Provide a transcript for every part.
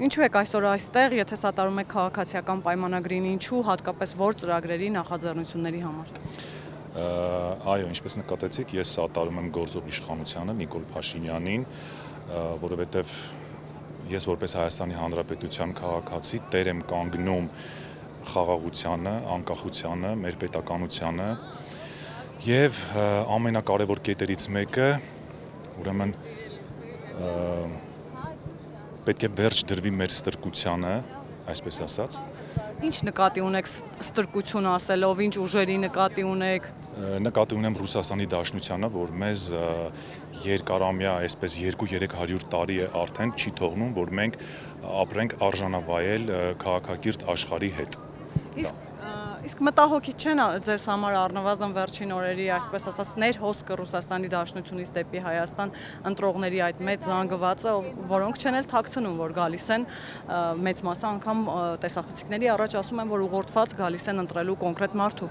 Ինչու եք այսօր այստեղ, եթե սատարում եք քաղաքացիական պայմանագրին, ինչու հատկապես որ ծրագրերի նախաձեռնությունների համար։ Այո, ինչպես նկատեցիք, ես սատարում եմ գործող իշխանությանը Նիկոլ Փաշինյանին, որովհետև ես որպես Հայաստանի Հանրապետության քաղաքացի տեր եմ կանգնում խաղաղությանը, անկախությանը, մեր պետականությանը եւ ամենակարևոր կետերից մեկը, ուրեմն պետք է վերջ դրվի մեր ստրկությանը, այսպես ասած։ Ինչ նկատի ունեք ստրկություն ասելով, ինչ ուժերի նկատի ունեք։ Նկատի ունեմ Ռուսաստանի Դաշնությանը, որ մեզ երկարամյա, այսպես 200-300 տարի է արդեն չի թողնում, որ մենք ապրենք արժանավայել քաղաքակիրթ աշխարհի հետ։ Իսկ մտահոգի չեն ձեզ համար առնվազն վերջին օրերի, այսպես ասած, ներհոսքը Ռուսաստանի Դաշնությունից դեպի Հայաստան ընտրողների այդ մեծ զանգվածը, որոնք չեն էլ թաքցնում, որ գալիս են մեծ մասը անգամ տեսախցիկների առաջ ասում են, որ ուղղորդված գալիս են ընտրելու կոնկրետ մարդու։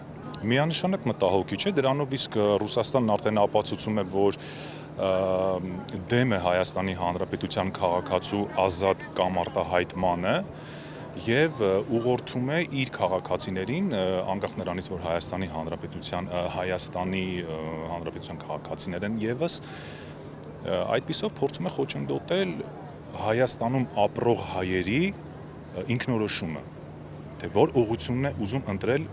Միանշանակ մտահոգի չէ, դրանով իսկ Ռուսաստանն արդեն ապացուցում է, որ դեմ է Հայաստանի Հանրապետության քաղաքացու ազատ կամ արտահայտմանը եւ ուղղորդում է իր քաղաքացիներին, անկախ նրանից, որ Հայաստանի Հանրապետության քաղաքացիներ են եւս, այդպիսով փորձում է խոչընդոտել Հայաստանում ապրող հայերի ինքնորոշումը, թե որ ուղղությունն է ուզում ընտրել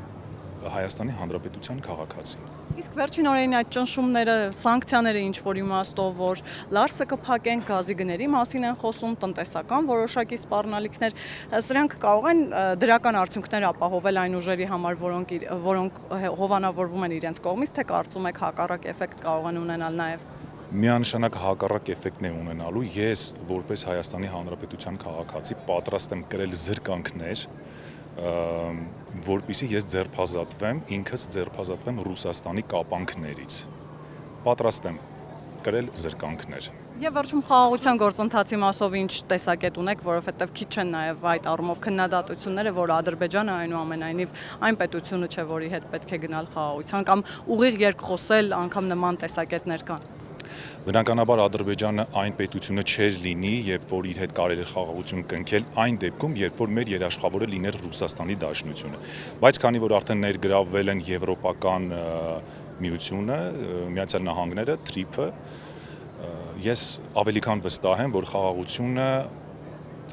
Հայաստանի Հանրապետության քաղաքացին։ Իսկ վերջին օրերին այդ ճնշումները, սանկցիաները ինչ որ իմաստով, որ լարսը կփակեն, գազի գների մասին են խոսում, տնտեսական որոշակի սպառնալիքներ, սրանք կարող են դրական արդյունքներ ապահովել այն ուժերի համար, որոնք հովանավորվում են իրենց կողմից, թե կարծում եք հակառակ էֆեկտ կարող են ունենալ նաև։ Միանշանակ հակառակ էֆեկտն է ունենալու։ Ես որպես Հայաստանի Հանրապետության քաղաքացի պատրաստ եմ կրել զրկանքներ, որպեսզի ես ձերբազատվեմ, ինքս ձերբազատվեմ Ռուսաստանի կապանքներից։ Պատրաստ եմ կրել զրկանքներ։ Եվ վերջում խաղաղության գործընթացի մասով ինչ տեսակետ ունեք, որովհետև քիչ են նաև այդ առումով քննադատությունները, որ Ադրբեջանը այնուամենայնիվ այն պետությունը չէ, որի հետ պետք է գնալ խաղաղության կամ ուղիղ երկխոսել, անգամ նման տեսակետներ կան։ Բնականաբար Ադրբեջանը այն պետությունը չէր լինի, երբ որ իր հետ կարելի էր խաղաղություն կնքել այն դեպքում, երբ որ մեր երաշխավորը լիներ Ռուսաստանի Դաշնությունը։ Բայց քանի որ արդեն ներգրավվել են Եվրոպական միությունը, Միացյալ Նահանգները, TRIP-ը, ես ավելի քան վստահ եմ, որ խաղաղությունը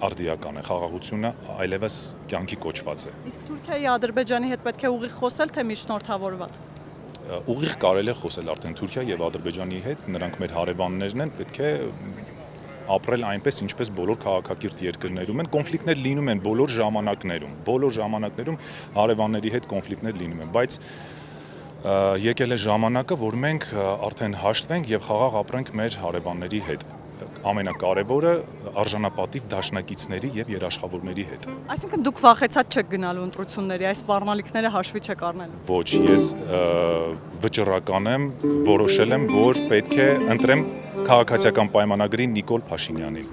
արդիական է, խաղաղությունը այլևս կյանքի կոչված է։ Իսկ Թուրքիայի Ադրբեջանի հետ պետք է ուղիղ խոսել, թե միջնորդավորված։ Ուղիղ կարելի է խոսել արդեն Թուրքիա եւ Ադրբեջանի հետ, նրանք մեր հարևաններն են, պետք է ապրել այնպես, ինչպես բոլոր քաղաքակիրթ երկրներում են, կոնֆլիկտներ լինում են բոլոր ժամանակներում հարևանների հետ կոնֆլիկտներ լինում են, բայց եկել է ժամանակը, որ մենք արդեն հաշտվենք եւ խաղաղ ապրենք մեր հարևանների հետ։ Ամենակարևորը արժանապատիվ դաշնակիցների եւ երաշխավորների հետ։ Այսինքն դուք վախեցած չեք գնալու ընտրությունների, այս սպառնալիքները հաշվի չեք առնելու։ Ոչ, ես վճռական եմ, որոշել եմ, որ պետք է ընտրեմ քաղաքացիական պայմանագրի Նիկոլ Փաշինյանին։